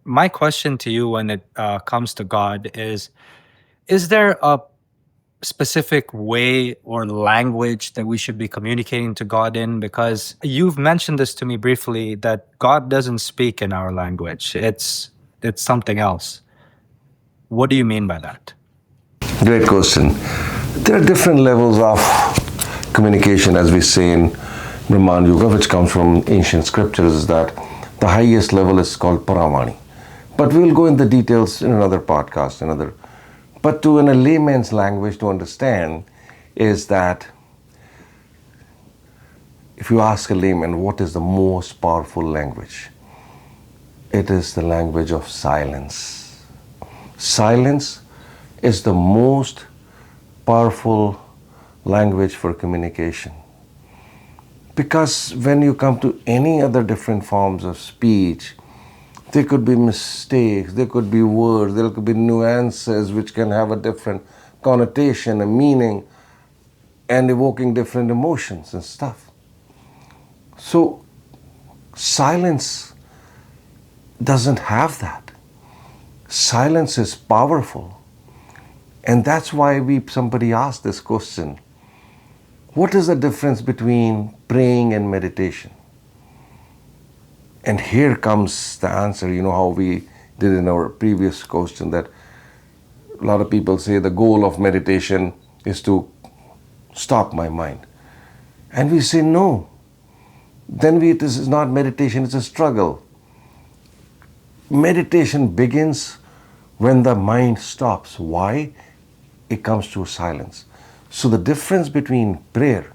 my question to you when it comes to God is there a specific way or language that we should be communicating to God in? Because you've mentioned this to me briefly that God doesn't speak in our language. It's something else. What do you mean by that? Great question. There are different levels of communication, as we say in Brahman Yoga, which comes from ancient scriptures, that the highest level is called Paramani. But we will go into the details in another podcast, But to, in a layman's language, to understand is that if you ask a layman what is the most powerful language, it is the language of silence. Silence is the most powerful language for communication. Because when you come to any other different forms of speech, there could be mistakes, there could be words, there could be nuances which can have a different connotation, a meaning, and evoking different emotions and stuff. So silence doesn't have that. Silence is powerful. And that's why somebody asked this question. What is the difference between praying and meditation? And here comes the answer. You know how we did in our previous question, that a lot of people say the goal of meditation is to stop my mind. And we say no. Then it is not meditation, it's a struggle. Meditation begins when the mind stops. Why? It comes to silence. So the difference between prayer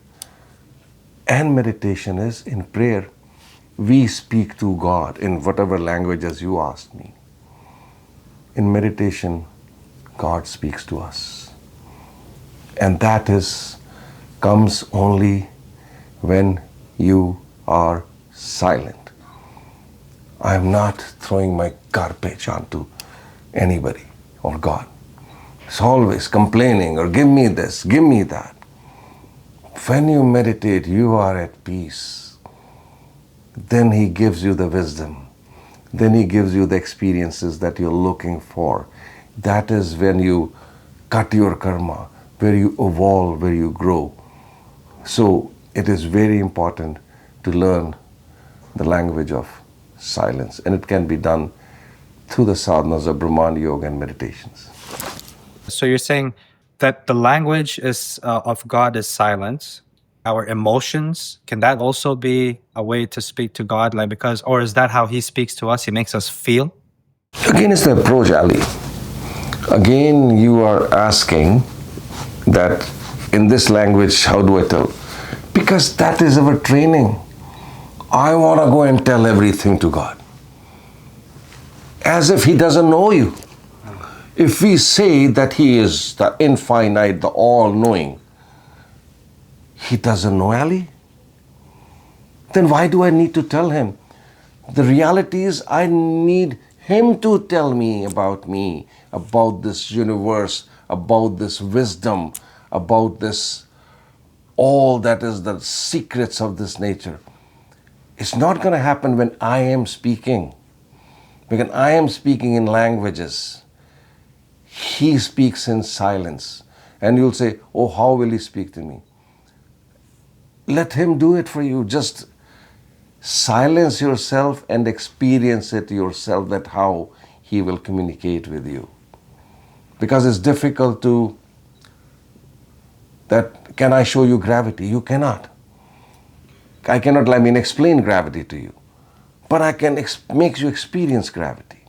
and meditation is, in prayer, we speak to God in whatever languages you asked me. In meditation, God speaks to us. And that comes only when you are silent. I am not throwing my garbage onto anybody or God. It's always complaining or give me this, give me that. When you meditate, you are at peace. Then He gives you the wisdom. Then He gives you the experiences that you're looking for. That is when you cut your karma, where you evolve, where you grow. So it is very important to learn the language of silence. And it can be done through the sadhanas of Brahman Yoga and meditations. So you're saying that the language of God is silence. Our emotions, can that also be a way to speak to God? Or is that how He speaks to us? He makes us feel? Again, it's the approach, Ali. Again, you are asking that in this language, how do I tell? Because that is our training. I want to go and tell everything to God. As if He doesn't know you. If we say that He is the infinite, the all-knowing, He doesn't know Ali, then why do I need to tell Him? The reality is I need Him to tell me, about this universe, about this wisdom, about this, all that is the secrets of this nature. It's not going to happen when I am speaking. When I am speaking in languages, He speaks in silence. And you'll say, oh, how will He speak to me? Let Him do it for you. Just silence yourself and experience it yourself, that how He will communicate with you. Because it's difficult can I show you gravity? You cannot. I cannot, explain gravity to you. But I can make you experience gravity.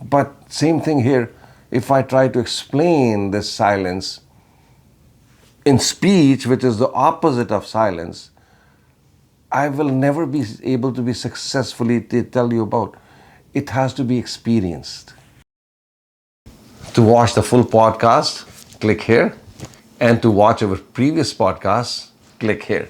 But same thing here, if I try to explain this silence in speech, which is the opposite of silence, I will never be able to be successfully to tell you about. It has to be experienced. To watch the full podcast, click here. And to watch our previous podcasts, click here.